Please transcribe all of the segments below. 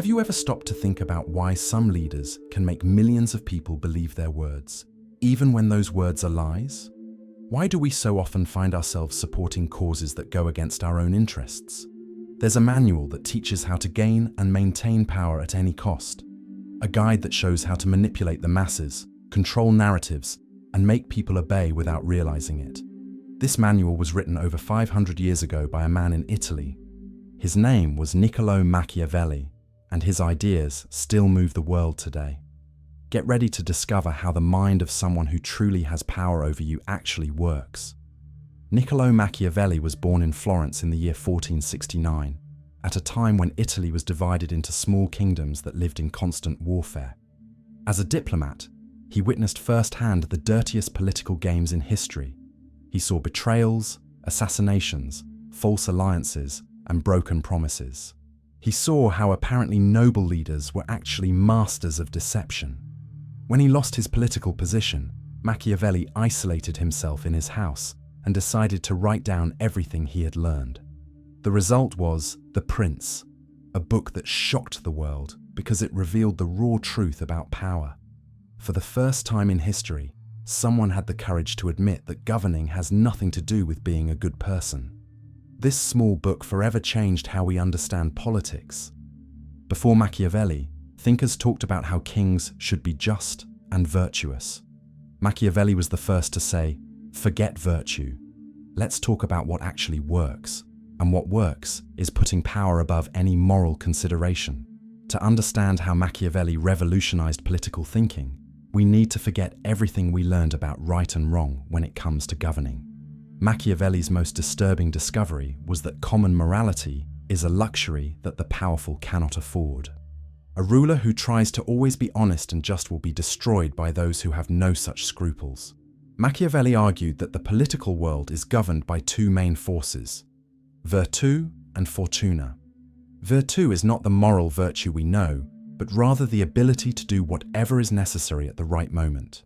Have you ever stopped to think about why some leaders can make millions of people believe their words, even when those words are lies? Why do we so often find ourselves supporting causes that go against our own interests? There's a manual that teaches how to gain and maintain power at any cost, a guide that shows how to manipulate the masses, control narratives, and make people obey without realizing it. This manual was written over 500 years ago by a man in Italy. His name was Machiavelli, and his ideas still move the world today. Get ready to discover how the mind of someone who truly has power over you actually works. Machiavelli was born in Florence in the year 1469, at a time when Italy was divided into small kingdoms that lived in constant warfare. As a diplomat, he witnessed firsthand the dirtiest political games in history. He saw betrayals, assassinations, false alliances, and broken promises. He saw how apparently noble leaders were actually masters of deception. When he lost his political position, Machiavelli isolated himself in his house and decided to write down everything he had learned. The result was The Prince, a book that shocked the world because it revealed the raw truth about power. For the first time in history, someone had the courage to admit that governing has nothing to do with being a good person. This small book forever changed how we understand politics. Before Machiavelli, thinkers talked about how kings should be just and virtuous. Machiavelli was the first to say, "Forget virtue. Let's talk about what actually works." And what works is putting power above any moral consideration. To understand how Machiavelli revolutionized political thinking, we need to forget everything we learned about right and wrong when it comes to governing. Machiavelli's most disturbing discovery was that common morality is a luxury that the powerful cannot afford. A ruler who tries to always be honest and just will be destroyed by those who have no such scruples. Machiavelli argued that the political world is governed by two main forces, virtù and fortuna. Virtù is not the moral virtue we know, but rather the ability to do whatever is necessary at the right moment.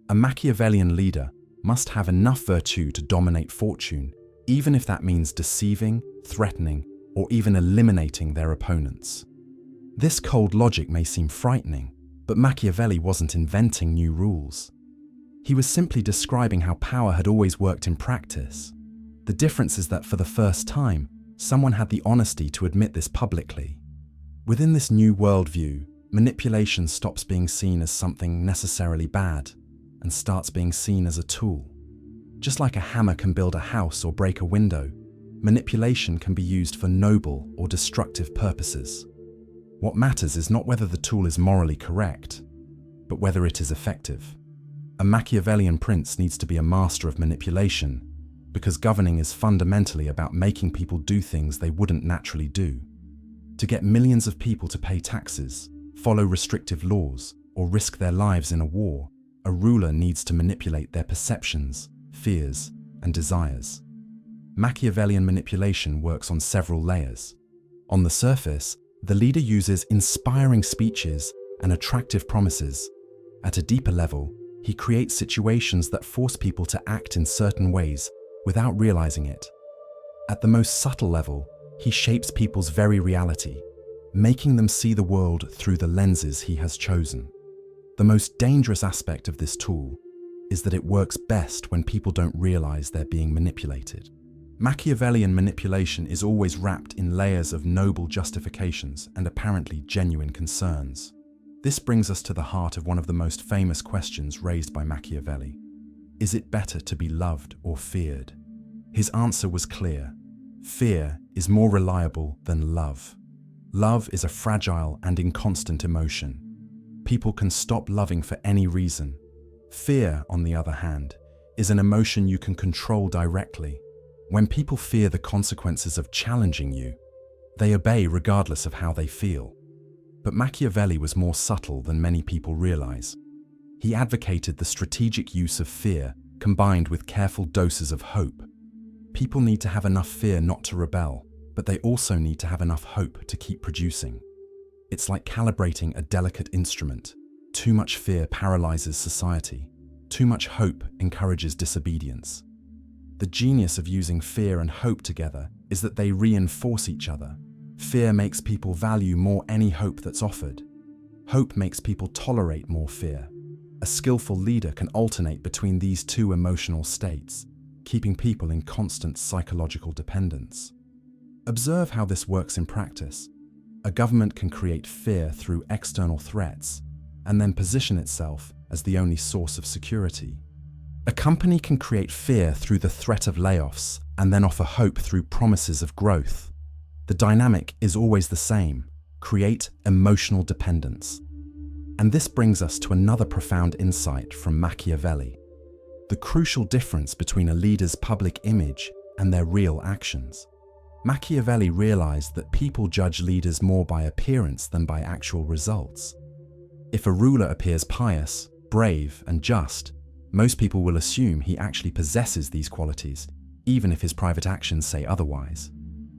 A Machiavellian leader must have enough virtue to dominate fortune, even if that means deceiving, threatening, or even eliminating their opponents. This cold logic may seem frightening, but Machiavelli wasn't inventing new rules. He was simply describing how power had always worked in practice. The difference is that for the first time, someone had the honesty to admit this publicly. Within this new worldview, manipulation stops being seen as something necessarily bad and starts being seen as a tool. Just like a hammer can build a house or break a window, manipulation can be used for noble or destructive purposes. What matters is not whether the tool is morally correct, but whether it is effective. A Machiavellian prince needs to be a master of manipulation, because governing is fundamentally about making people do things they wouldn't naturally do. To get millions of people to pay taxes, follow restrictive laws, or risk their lives in a war, a ruler needs to manipulate their perceptions, fears, and desires. Machiavellian manipulation works on several layers. On the surface, the leader uses inspiring speeches and attractive promises. At a deeper level, he creates situations that force people to act in certain ways without realizing it. At the most subtle level, he shapes people's very reality, making them see the world through the lenses he has chosen. The most dangerous aspect of this tool is that it works best when people don't realize they're being manipulated. Machiavellian manipulation is always wrapped in layers of noble justifications and apparently genuine concerns. This brings us to the heart of one of the most famous questions raised by Machiavelli. Is it better to be loved or feared? His answer was clear. Fear is more reliable than love. Love is a fragile and inconstant emotion. People can stop loving for any reason. Fear, on the other hand, is an emotion you can control directly. When people fear the consequences of challenging you, they obey regardless of how they feel. But Machiavelli was more subtle than many people realize. He advocated the strategic use of fear combined with careful doses of hope. People need to have enough fear not to rebel, but they also need to have enough hope to keep producing. It's like calibrating a delicate instrument. Too much fear paralyzes society. Too much hope encourages disobedience. The genius of using fear and hope together is that they reinforce each other. Fear makes people value more any hope that's offered. Hope makes people tolerate more fear. A skillful leader can alternate between these two emotional states, keeping people in constant psychological dependence. Observe how this works in practice. A government can create fear through external threats and then position itself as the only source of security. A company can create fear through the threat of layoffs and then offer hope through promises of growth. The dynamic is always the same: create emotional dependence. And this brings us to another profound insight from Machiavelli: the crucial difference between a leader's public image and their real actions. Machiavelli realized that people judge leaders more by appearance than by actual results. If a ruler appears pious, brave, and just, most people will assume he actually possesses these qualities, even if his private actions say otherwise.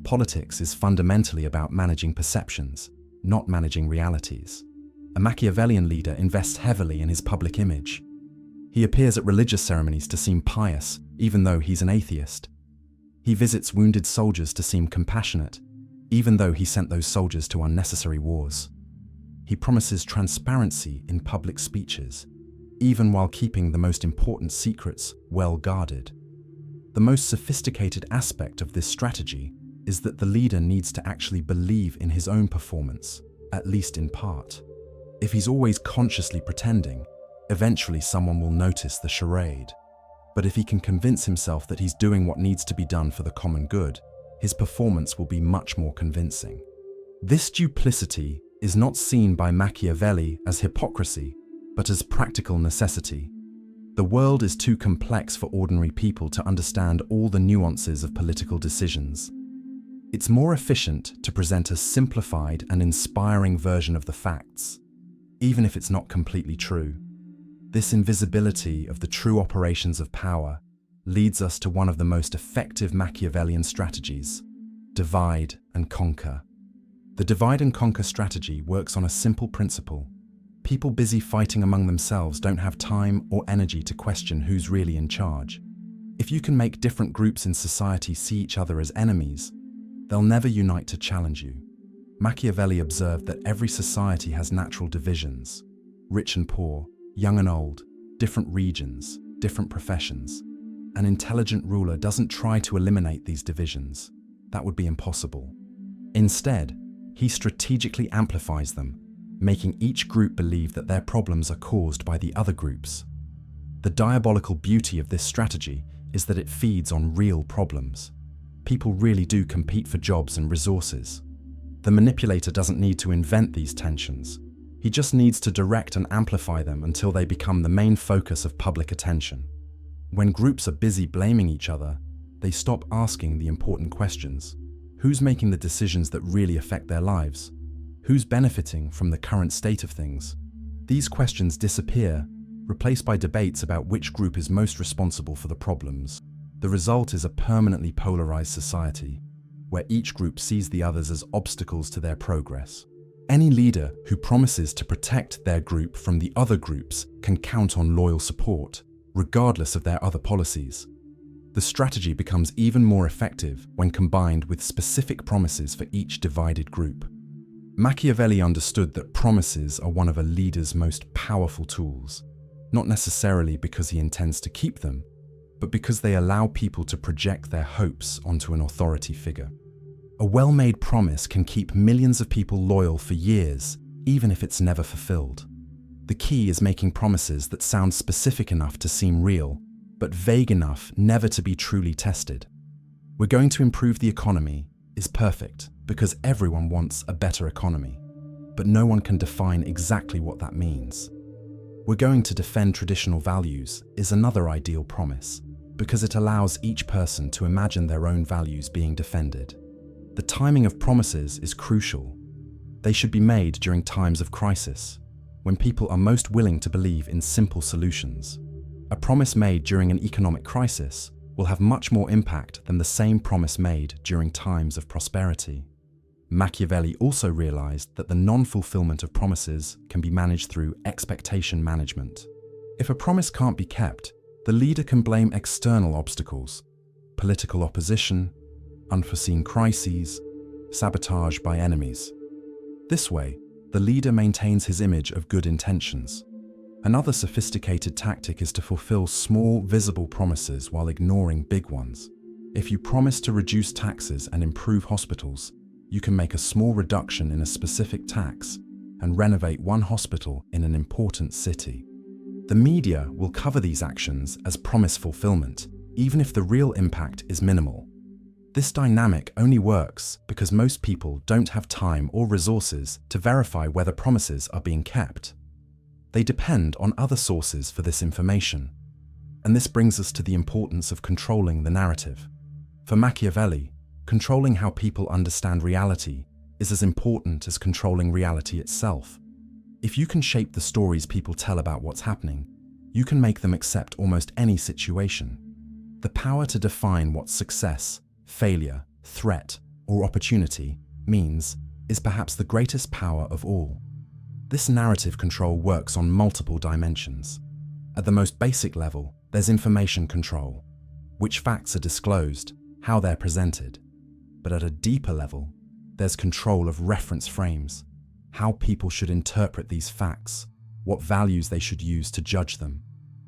Politics is fundamentally about managing perceptions, not managing realities. A Machiavellian leader invests heavily in his public image. He appears at religious ceremonies to seem pious, even though he's an atheist. He visits wounded soldiers to seem compassionate, even though he sent those soldiers to unnecessary wars. He promises transparency in public speeches, even while keeping the most important secrets well guarded. The most sophisticated aspect of this strategy is that the leader needs to actually believe in his own performance, at least in part. If he's always consciously pretending, eventually someone will notice the charade. But if he can convince himself that he's doing what needs to be done for the common good, his performance will be much more convincing. This duplicity is not seen by Machiavelli as hypocrisy, but as practical necessity. The world is too complex for ordinary people to understand all the nuances of political decisions. It's more efficient to present a simplified and inspiring version of the facts, even if it's not completely true. This invisibility of the true operations of power leads us to one of the most effective Machiavellian strategies: divide and conquer. The divide and conquer strategy works on a simple principle. People busy fighting among themselves don't have time or energy to question who's really in charge. If you can make different groups in society see each other as enemies, they'll never unite to challenge you. Machiavelli observed that every society has natural divisions: rich and poor, young and old, different regions, different professions. An intelligent ruler doesn't try to eliminate these divisions. That would be impossible. Instead, he strategically amplifies them, making each group believe that their problems are caused by the other groups. The diabolical beauty of this strategy is that it feeds on real problems. People really do compete for jobs and resources. The manipulator doesn't need to invent these tensions. He just needs to direct and amplify them until they become the main focus of public attention. When groups are busy blaming each other, they stop asking the important questions. Who's making the decisions that really affect their lives? Who's benefiting from the current state of things? These questions disappear, replaced by debates about which group is most responsible for the problems. The result is a permanently polarized society, where each group sees the others as obstacles to their progress. Any leader who promises to protect their group from the other groups can count on loyal support, regardless of their other policies. The strategy becomes even more effective when combined with specific promises for each divided group. Machiavelli understood that promises are one of a leader's most powerful tools, not necessarily because he intends to keep them, but because they allow people to project their hopes onto an authority figure. A well-made promise can keep millions of people loyal for years, even if it's never fulfilled. The key is making promises that sound specific enough to seem real, but vague enough never to be truly tested. We're going to improve the economy is perfect because everyone wants a better economy, but no one can define exactly what that means. We're going to defend traditional values is another ideal promise, because it allows each person to imagine their own values being defended. The timing of promises is crucial. They should be made during times of crisis, when people are most willing to believe in simple solutions. A promise made during an economic crisis will have much more impact than the same promise made during times of prosperity. Machiavelli also realized that the non-fulfillment of promises can be managed through expectation management. If a promise can't be kept, the leader can blame external obstacles, political opposition, unforeseen crises, sabotage by enemies. This way, the leader maintains his image of good intentions. Another sophisticated tactic is to fulfill small, visible promises while ignoring big ones. If you promise to reduce taxes and improve hospitals, you can make a small reduction in a specific tax and renovate one hospital in an important city. The media will cover these actions as promise fulfillment, even if the real impact is minimal. This dynamic only works because most people don't have time or resources to verify whether promises are being kept. They depend on other sources for this information. And this brings us to the importance of controlling the narrative. For Machiavelli, controlling how people understand reality is as important as controlling reality itself. If you can shape the stories people tell about what's happening, you can make them accept almost any situation. The power to define what success, failure, threat, or opportunity means is perhaps the greatest power of all. This narrative control works on multiple dimensions. At the most basic level, there's information control, which facts are disclosed, how they're presented. But at a deeper level, there's control of reference frames, how people should interpret these facts, what values they should use to judge them.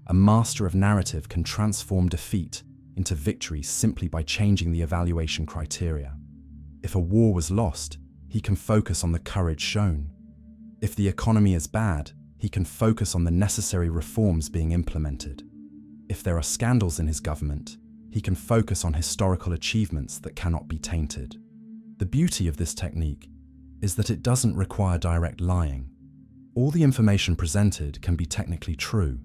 A master of narrative can transform defeat into victory simply by changing the evaluation criteria. If a war was lost, he can focus on the courage shown. If the economy is bad, he can focus on the necessary reforms being implemented. If there are scandals in his government, he can focus on historical achievements that cannot be tainted. The beauty of this technique is that it doesn't require direct lying. All the information presented can be technically true.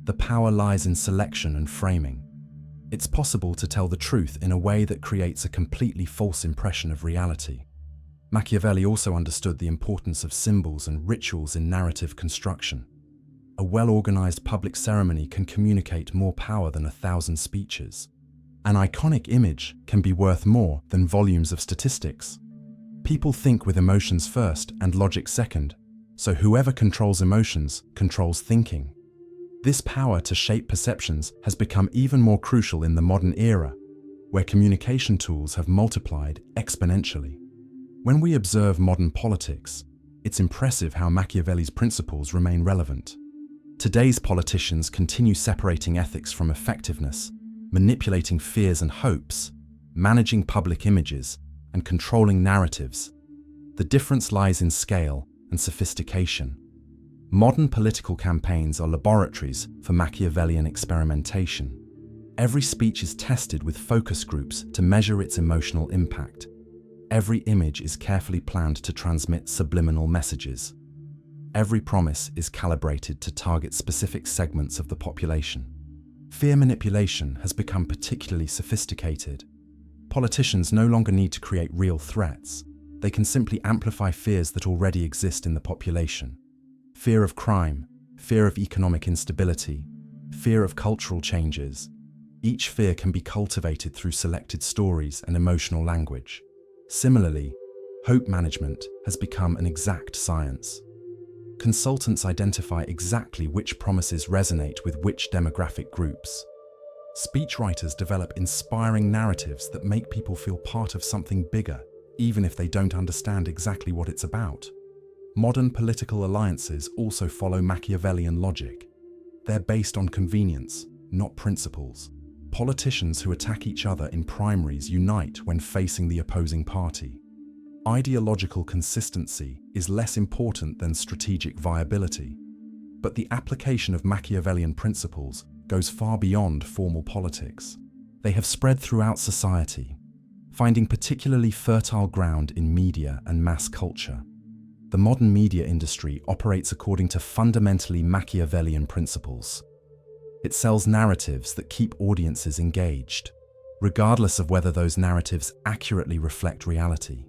The power lies in selection and framing. It's possible to tell the truth in a way that creates a completely false impression of reality. Machiavelli also understood the importance of symbols and rituals in narrative construction. A well-organized public ceremony can communicate more power than 1,000 speeches. An iconic image can be worth more than volumes of statistics. People think with emotions first and logic second, so whoever controls emotions controls thinking. This power to shape perceptions has become even more crucial in the modern era, where communication tools have multiplied exponentially. When we observe modern politics, it's impressive how Machiavelli's principles remain relevant. Today's politicians continue separating ethics from effectiveness, manipulating fears and hopes, managing public images, and controlling narratives. The difference lies in scale and sophistication. Modern political campaigns are laboratories for Machiavellian experimentation. Every speech is tested with focus groups to measure its emotional impact. Every image is carefully planned to transmit subliminal messages. Every promise is calibrated to target specific segments of the population. Fear manipulation has become particularly sophisticated. Politicians no longer need to create real threats. They can simply amplify fears that already exist in the population. Fear of crime, fear of economic instability, fear of cultural changes. Each fear can be cultivated through selected stories and emotional language. Similarly, hope management has become an exact science. Consultants identify exactly which promises resonate with which demographic groups. Speechwriters develop inspiring narratives that make people feel part of something bigger, even if they don't understand exactly what it's about. Modern political alliances also follow Machiavellian logic. They're based on convenience, not principles. Politicians who attack each other in primaries unite when facing the opposing party. Ideological consistency is less important than strategic viability. But the application of Machiavellian principles goes far beyond formal politics. They have spread throughout society, finding particularly fertile ground in media and mass culture. The modern media industry operates according to fundamentally Machiavellian principles. It sells narratives that keep audiences engaged, regardless of whether those narratives accurately reflect reality.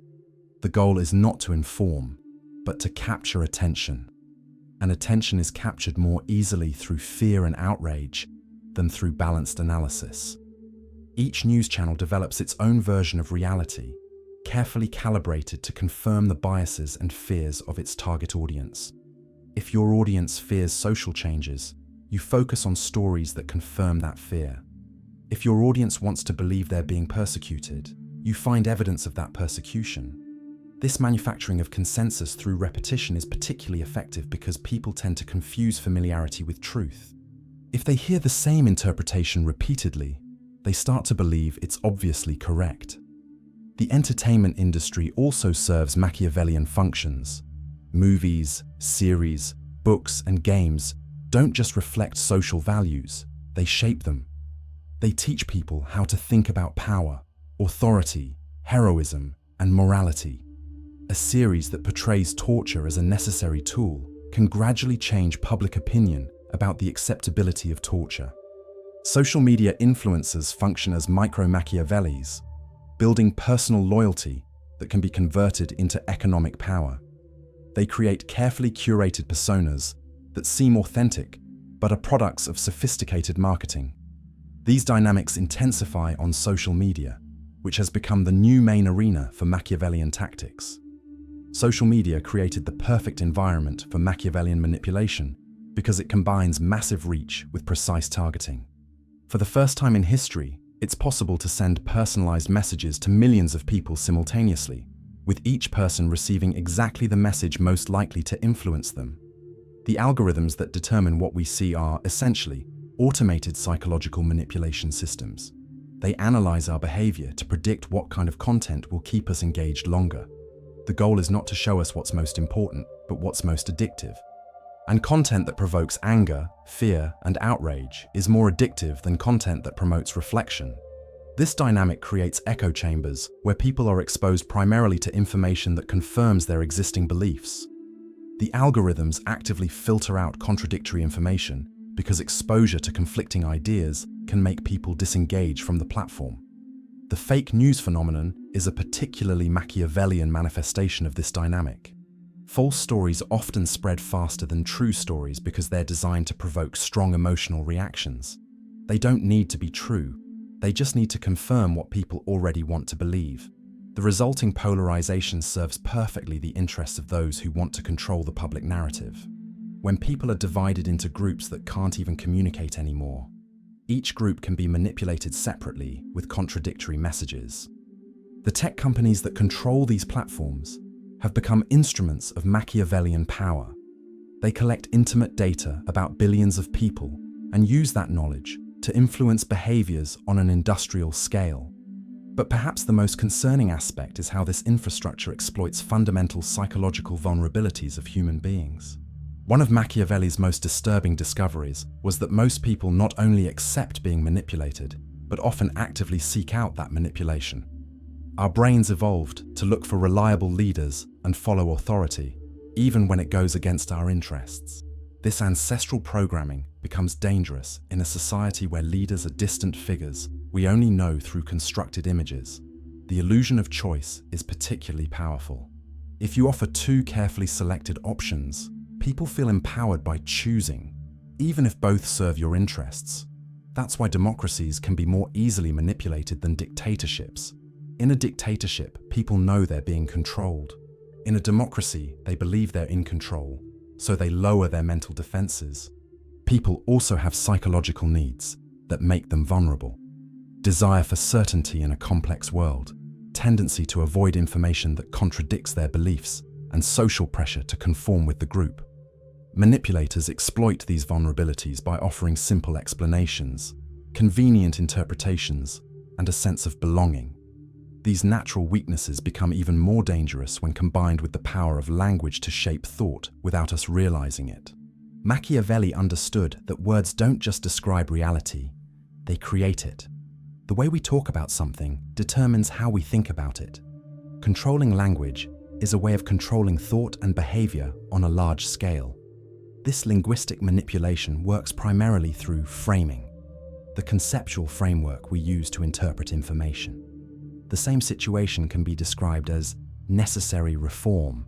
The goal is not to inform, but to capture attention. And attention is captured more easily through fear and outrage than through balanced analysis. Each news channel develops its own version of reality, carefully calibrated to confirm the biases and fears of its target audience. If your audience fears social changes, you focus on stories that confirm that fear. If your audience wants to believe they're being persecuted, you find evidence of that persecution. This manufacturing of consensus through repetition is particularly effective because people tend to confuse familiarity with truth. If they hear the same interpretation repeatedly, they start to believe it's obviously correct. The entertainment industry also serves Machiavellian functions. Movies, series, books, and games don't just reflect social values, they shape them. They teach people how to think about power, authority, heroism, and morality. A series that portrays torture as a necessary tool can gradually change public opinion about the acceptability of torture. Social media influencers function as micro-Machiavellis, building personal loyalty that can be converted into economic power. They create carefully curated personas that seem authentic but are products of sophisticated marketing. These dynamics intensify on social media, which has become the new main arena for Machiavellian tactics. Social media created the perfect environment for Machiavellian manipulation because it combines massive reach with precise targeting. For the first time in history, it's possible to send personalized messages to millions of people simultaneously, with each person receiving exactly the message most likely to influence them. The algorithms that determine what we see are, essentially, automated psychological manipulation systems. They analyze our behavior to predict what kind of content will keep us engaged longer. The goal is not to show us what's most important, but what's most addictive. And content that provokes anger, fear, and outrage is more addictive than content that promotes reflection. This dynamic creates echo chambers where people are exposed primarily to information that confirms their existing beliefs. The algorithms actively filter out contradictory information because exposure to conflicting ideas can make people disengage from the platform. The fake news phenomenon is a particularly Machiavellian manifestation of this dynamic. False stories often spread faster than true stories because they're designed to provoke strong emotional reactions. They don't need to be true, they just need to confirm what people already want to believe. The resulting polarization serves perfectly the interests of those who want to control the public narrative. When people are divided into groups that can't even communicate anymore, each group can be manipulated separately with contradictory messages. The tech companies that control these platforms have become instruments of Machiavellian power. They collect intimate data about billions of people and use that knowledge to influence behaviors on an industrial scale. But perhaps the most concerning aspect is how this infrastructure exploits fundamental psychological vulnerabilities of human beings. One of Machiavelli's most disturbing discoveries was that most people not only accept being manipulated, but often actively seek out that manipulation. Our brains evolved to look for reliable leaders and follow authority, even when it goes against our interests. This ancestral programming becomes dangerous in a society where leaders are distant figures we only know through constructed images. The illusion of choice is particularly powerful. If you offer two carefully selected options, people feel empowered by choosing, even if both serve your interests. That's why democracies can be more easily manipulated than dictatorships. In a dictatorship, people know they're being controlled. In a democracy, they believe they're in control, so they lower their mental defenses. People also have psychological needs that make them vulnerable. Desire for certainty in a complex world, tendency to avoid information that contradicts their beliefs, and social pressure to conform with the group. Manipulators exploit these vulnerabilities by offering simple explanations, convenient interpretations, and a sense of belonging. These natural weaknesses become even more dangerous when combined with the power of language to shape thought without us realizing it. Machiavelli understood that words don't just describe reality, they create it. The way we talk about something determines how we think about it. Controlling language is a way of controlling thought and behavior on a large scale. This linguistic manipulation works primarily through framing, the conceptual framework we use to interpret information. The same situation can be described as necessary reform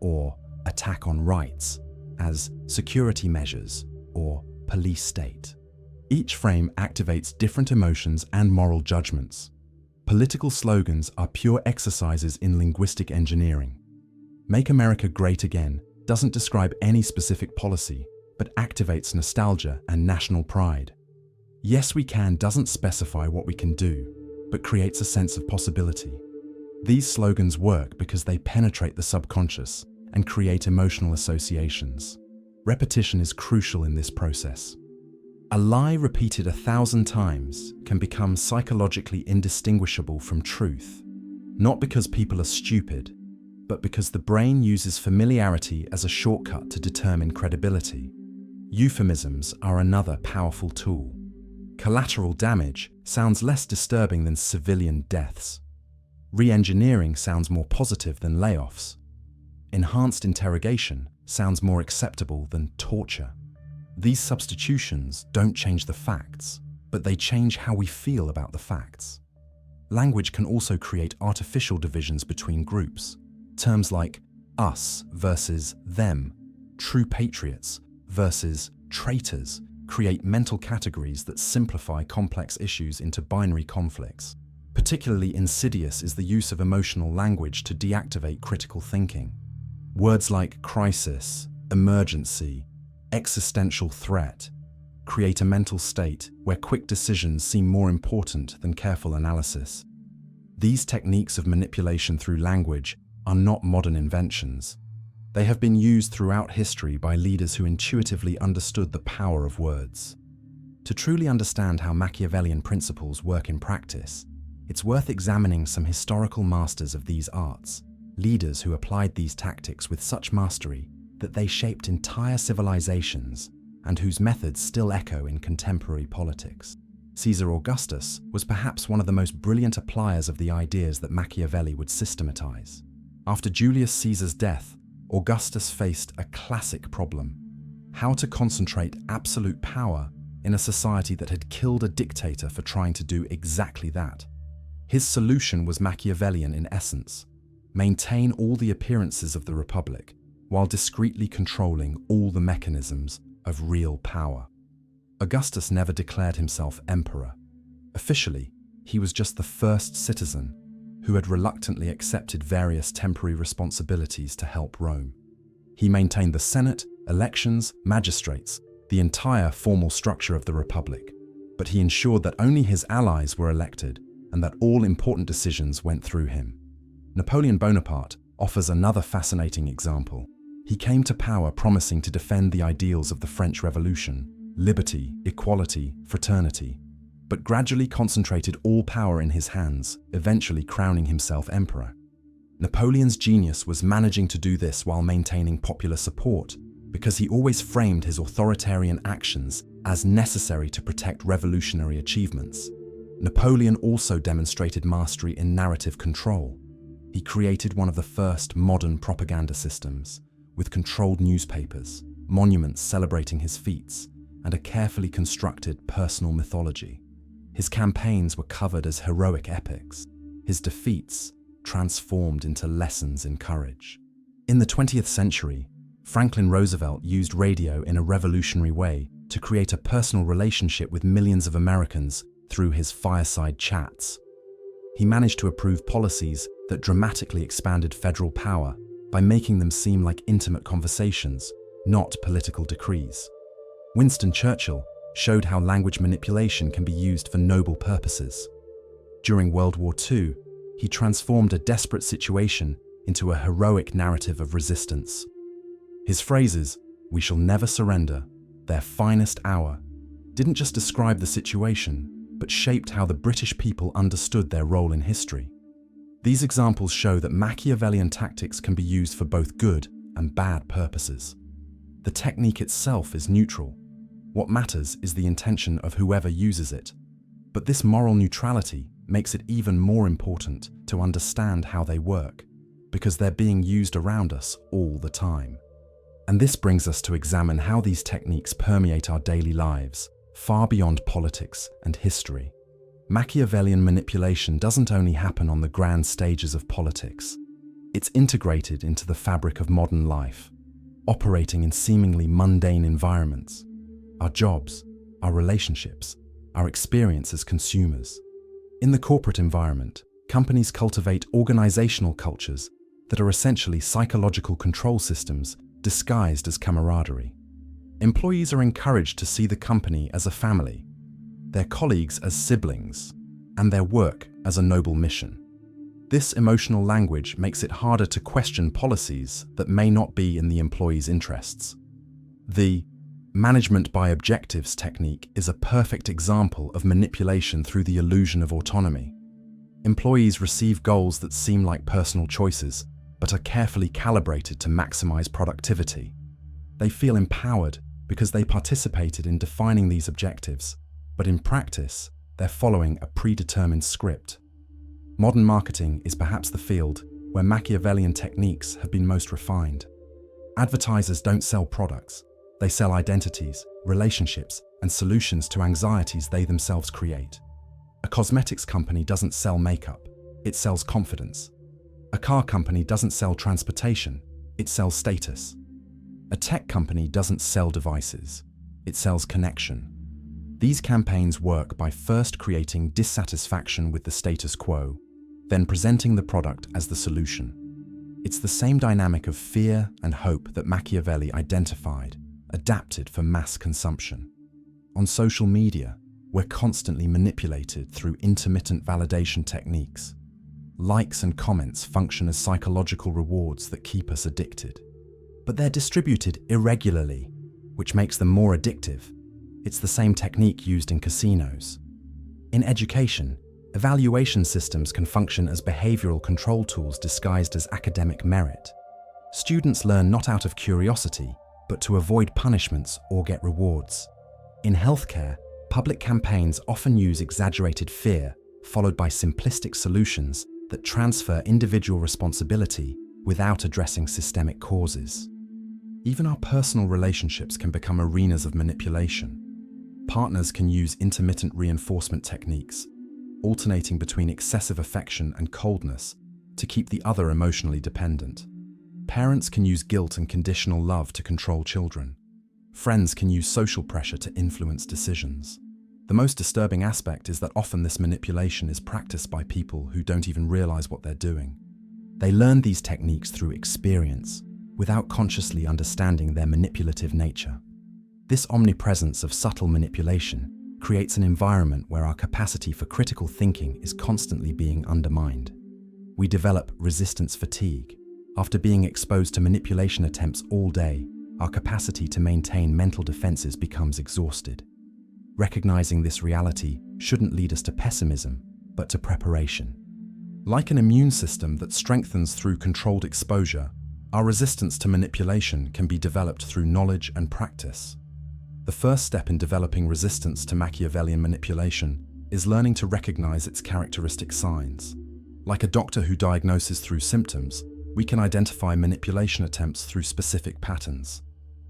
or attack on rights, as security measures or police state. Each frame activates different emotions and moral judgments. Political slogans are pure exercises in linguistic engineering. Make America Great Again doesn't describe any specific policy, but activates nostalgia and national pride. Yes, we can doesn't specify what we can do. but creates a sense of possibility. These slogans work because they penetrate the subconscious and create emotional associations. Repetition is crucial in this process. A lie repeated 1,000 times can become psychologically indistinguishable from truth, not because people are stupid, but because the brain uses familiarity as a shortcut to determine credibility. Euphemisms are another powerful tool. Collateral damage sounds less disturbing than civilian deaths. Re-engineering sounds more positive than layoffs. Enhanced interrogation sounds more acceptable than torture. These substitutions don't change the facts, but they change how we feel about the facts. Language can also create artificial divisions between groups. Terms like us versus them, true patriots versus traitors, create mental categories that simplify complex issues into binary conflicts. Particularly insidious is the use of emotional language to deactivate critical thinking. Words like crisis, emergency, existential threat create a mental state where quick decisions seem more important than careful analysis. These techniques of manipulation through language are not modern inventions. They have been used throughout history by leaders who intuitively understood the power of words. To truly understand how Machiavellian principles work in practice, it's worth examining some historical masters of these arts, leaders who applied these tactics with such mastery that they shaped entire civilizations and whose methods still echo in contemporary politics. Caesar Augustus was perhaps one of the most brilliant appliers of the ideas that Machiavelli would systematize. After Julius Caesar's death, Augustus faced a classic problem: how to concentrate absolute power in a society that had killed a dictator for trying to do exactly that. His solution was Machiavellian in essence: maintain all the appearances of the republic, while discreetly controlling all the mechanisms of real power. Augustus never declared himself emperor. Officially, he was just the first citizen who had reluctantly accepted various temporary responsibilities to help Rome. He maintained the Senate, elections, magistrates, the entire formal structure of the republic, but he ensured that only his allies were elected and that all important decisions went through him. Napoleon Bonaparte offers another fascinating example. He came to power promising to defend the ideals of the French Revolution: liberty, equality, fraternity, but gradually concentrated all power in his hands, eventually crowning himself emperor. Napoleon's genius was managing to do this while maintaining popular support, because he always framed his authoritarian actions as necessary to protect revolutionary achievements. Napoleon also demonstrated mastery in narrative control. He created one of the first modern propaganda systems, with controlled newspapers, monuments celebrating his feats, and a carefully constructed personal mythology. His campaigns were covered as heroic epics, his defeats transformed into lessons in courage. In the 20th century, Franklin Roosevelt used radio in a revolutionary way to create a personal relationship with millions of Americans through his fireside chats. He managed to approve policies that dramatically expanded federal power by making them seem like intimate conversations, not political decrees. Winston Churchill showed how language manipulation can be used for noble purposes. During World War II, he transformed a desperate situation into a heroic narrative of resistance. His phrases, "We shall never surrender," "their finest hour," didn't just describe the situation, but shaped how the British people understood their role in history. These examples show that Machiavellian tactics can be used for both good and bad purposes. The technique itself is neutral. What matters is the intention of whoever uses it. But this moral neutrality makes it even more important to understand how they work, because they're being used around us all the time. And this brings us to examine how these techniques permeate our daily lives, far beyond politics and history. Machiavellian manipulation doesn't only happen on the grand stages of politics. It's integrated into the fabric of modern life, operating in seemingly mundane environments: our jobs, our relationships, our experience as consumers. In the corporate environment, companies cultivate organizational cultures that are essentially psychological control systems disguised as camaraderie. Employees are encouraged to see the company as a family, their colleagues as siblings, and their work as a noble mission. This emotional language makes it harder to question policies that may not be in the employee's interests. The management by objectives technique is a perfect example of manipulation through the illusion of autonomy. Employees receive goals that seem like personal choices, but are carefully calibrated to maximize productivity. They feel empowered because they participated in defining these objectives, but in practice, they're following a predetermined script. Modern marketing is perhaps the field where Machiavellian techniques have been most refined. Advertisers don't sell products. They sell identities, relationships, and solutions to anxieties they themselves create. A cosmetics company doesn't sell makeup. It sells confidence. A car company doesn't sell transportation. It sells status. A tech company doesn't sell devices. It sells connection. These campaigns work by first creating dissatisfaction with the status quo, then presenting the product as the solution. It's the same dynamic of fear and hope that Machiavelli identified, adapted for mass consumption. On social media, we're constantly manipulated through intermittent validation techniques. Likes and comments function as psychological rewards that keep us addicted. But they're distributed irregularly, which makes them more addictive. It's the same technique used in casinos. In education, evaluation systems can function as behavioral control tools disguised as academic merit. Students learn not out of curiosity, but to avoid punishments or get rewards. In healthcare, public campaigns often use exaggerated fear, followed by simplistic solutions that transfer individual responsibility without addressing systemic causes. Even our personal relationships can become arenas of manipulation. Partners can use intermittent reinforcement techniques, alternating between excessive affection and coldness to keep the other emotionally dependent. Parents can use guilt and conditional love to control children. Friends can use social pressure to influence decisions. The most disturbing aspect is that often this manipulation is practiced by people who don't even realize what they're doing. They learn these techniques through experience, without consciously understanding their manipulative nature. This omnipresence of subtle manipulation creates an environment where our capacity for critical thinking is constantly being undermined. We develop resistance fatigue. After being exposed to manipulation attempts all day, our capacity to maintain mental defenses becomes exhausted. Recognizing this reality shouldn't lead us to pessimism, but to preparation. Like an immune system that strengthens through controlled exposure, our resistance to manipulation can be developed through knowledge and practice. The first step in developing resistance to Machiavellian manipulation is learning to recognize its characteristic signs. Like a doctor who diagnoses through symptoms, we can identify manipulation attempts through specific patterns.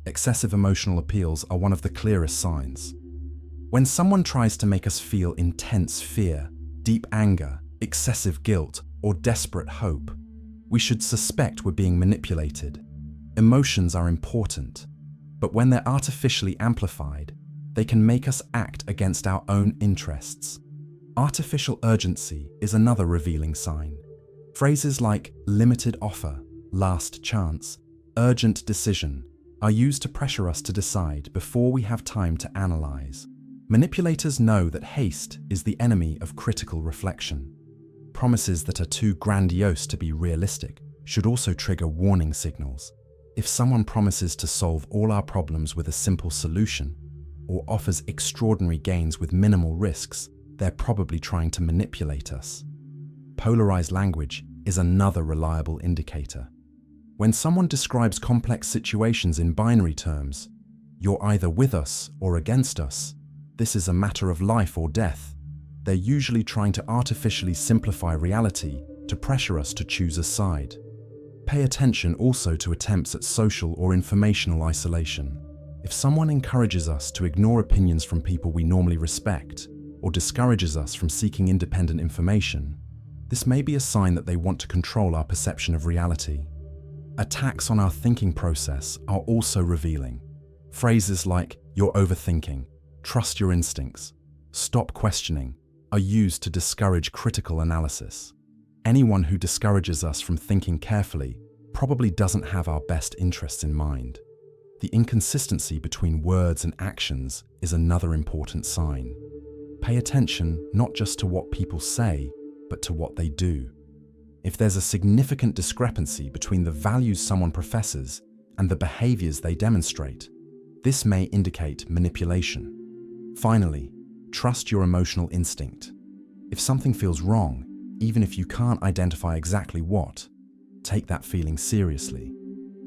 Excessive emotional appeals are one of the clearest signs. When someone tries to make us feel intense fear, deep anger, excessive guilt, or desperate hope, we should suspect we're being manipulated. Emotions are important, but when they're artificially amplified, they can make us act against our own interests. Artificial urgency is another revealing sign. Phrases like limited offer, last chance, urgent decision are used to pressure us to decide before we have time to analyze. Manipulators know that haste is the enemy of critical reflection. Promises that are too grandiose to be realistic should also trigger warning signals. If someone promises to solve all our problems with a simple solution, or offers extraordinary gains with minimal risks, they're probably trying to manipulate us. Polarized language is another reliable indicator. When someone describes complex situations in binary terms, you're either with us or against us, this is a matter of life or death, they're usually trying to artificially simplify reality to pressure us to choose a side. Pay attention also to attempts at social or informational isolation. If someone encourages us to ignore opinions from people we normally respect, or discourages us from seeking independent information, this may be a sign that they want to control our perception of reality. Attacks on our thinking process are also revealing. Phrases like, "You're overthinking," "Trust your instincts," "Stop questioning," are used to discourage critical analysis. Anyone who discourages us from thinking carefully probably doesn't have our best interests in mind. The inconsistency between words and actions is another important sign. Pay attention not just to what people say, but to what they do. If there's a significant discrepancy between the values someone professes and the behaviors they demonstrate, this may indicate manipulation. Finally, trust your emotional instinct. If something feels wrong, even if you can't identify exactly what, take that feeling seriously.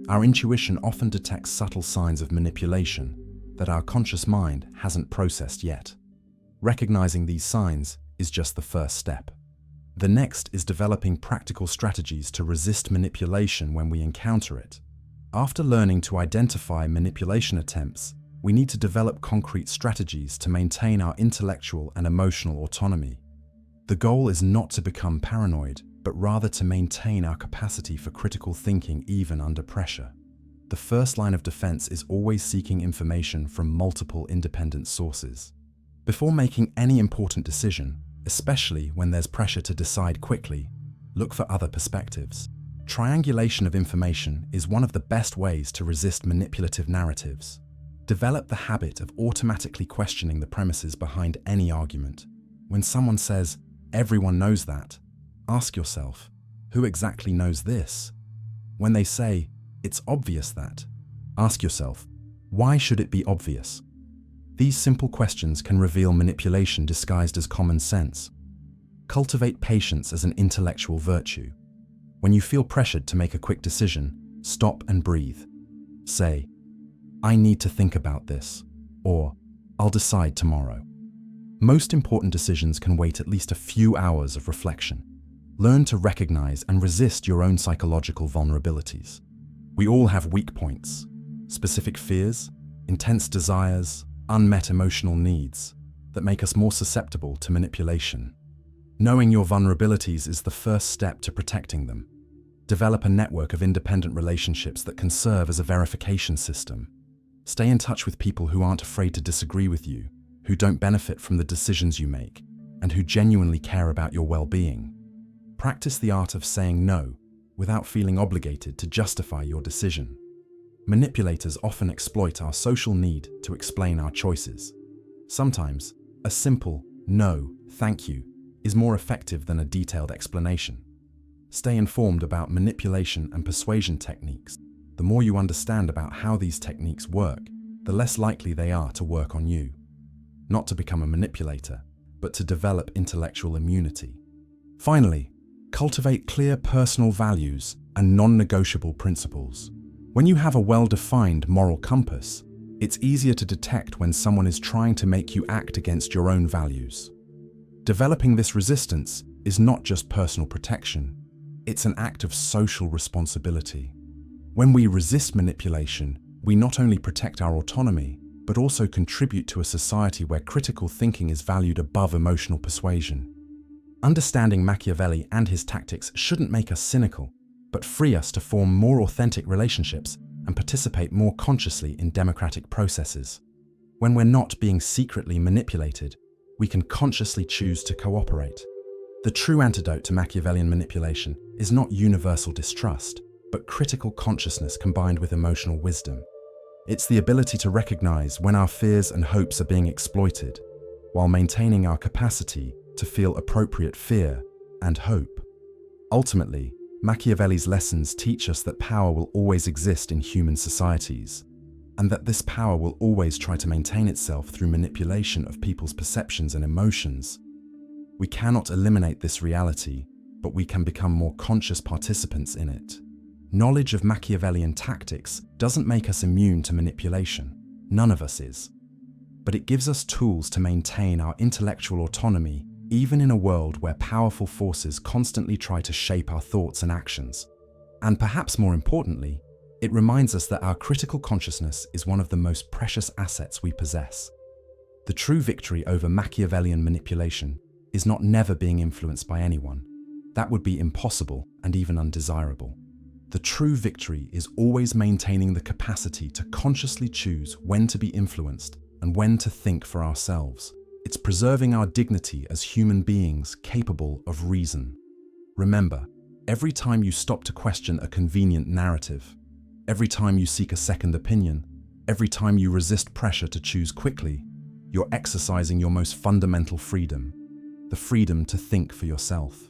Our intuition often detects subtle signs of manipulation that our conscious mind hasn't processed yet. Recognizing these signs is just the first step. The next is developing practical strategies to resist manipulation when we encounter it. After learning to identify manipulation attempts, we need to develop concrete strategies to maintain our intellectual and emotional autonomy. The goal is not to become paranoid, but rather to maintain our capacity for critical thinking even under pressure. The first line of defense is always seeking information from multiple independent sources. Before making any important decision, especially when there's pressure to decide quickly, look for other perspectives. Triangulation of information is one of the best ways to resist manipulative narratives. Develop the habit of automatically questioning the premises behind any argument. When someone says, "Everyone knows that," ask yourself, who exactly knows this? When they say, "It's obvious that," ask yourself, why should it be obvious? These simple questions can reveal manipulation disguised as common sense. Cultivate patience as an intellectual virtue. When you feel pressured to make a quick decision, stop and breathe. Say, "I need to think about this," or "I'll decide tomorrow." Most important decisions can wait at least a few hours of reflection. Learn to recognize and resist your own psychological vulnerabilities. We all have weak points, specific fears, intense desires, unmet emotional needs that make us more susceptible to manipulation. Knowing your vulnerabilities is the first step to protecting them. Develop a network of independent relationships that can serve as a verification system. Stay in touch with people who aren't afraid to disagree with you, who don't benefit from the decisions you make, and who genuinely care about your well-being. Practice the art of saying no without feeling obligated to justify your decision. Manipulators often exploit our social need to explain our choices. Sometimes, a simple "no, thank you" is more effective than a detailed explanation. Stay informed about manipulation and persuasion techniques. The more you understand about how these techniques work, the less likely they are to work on you. Not to become a manipulator, but to develop intellectual immunity. Finally, cultivate clear personal values and non-negotiable principles. When you have a well-defined moral compass, it's easier to detect when someone is trying to make you act against your own values. Developing this resistance is not just personal protection, it's an act of social responsibility. When we resist manipulation, we not only protect our autonomy, but also contribute to a society where critical thinking is valued above emotional persuasion. Understanding Machiavelli and his tactics shouldn't make us cynical, but free us to form more authentic relationships and participate more consciously in democratic processes. When we're not being secretly manipulated, we can consciously choose to cooperate. The true antidote to Machiavellian manipulation is not universal distrust, but critical consciousness combined with emotional wisdom. It's the ability to recognize when our fears and hopes are being exploited, while maintaining our capacity to feel appropriate fear and hope. Ultimately, Machiavelli's lessons teach us that power will always exist in human societies, and that this power will always try to maintain itself through manipulation of people's perceptions and emotions. We cannot eliminate this reality, but we can become more conscious participants in it. Knowledge of Machiavellian tactics doesn't make us immune to manipulation. None of us is. But it gives us tools to maintain our intellectual autonomy, even in a world where powerful forces constantly try to shape our thoughts and actions. And perhaps more importantly, it reminds us that our critical consciousness is one of the most precious assets we possess. The true victory over Machiavellian manipulation is not never being influenced by anyone. That would be impossible and even undesirable. The true victory is always maintaining the capacity to consciously choose when to be influenced and when to think for ourselves. It's preserving our dignity as human beings capable of reason. Remember, every time you stop to question a convenient narrative, every time you seek a second opinion, every time you resist pressure to choose quickly, you're exercising your most fundamental freedom, the freedom to think for yourself.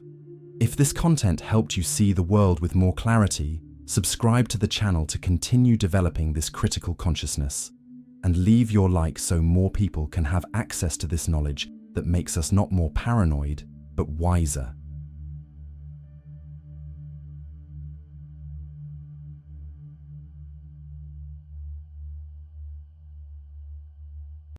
If this content helped you see the world with more clarity, subscribe to the channel to continue developing this critical consciousness, and leave your like so more people can have access to this knowledge that makes us not more paranoid, but wiser.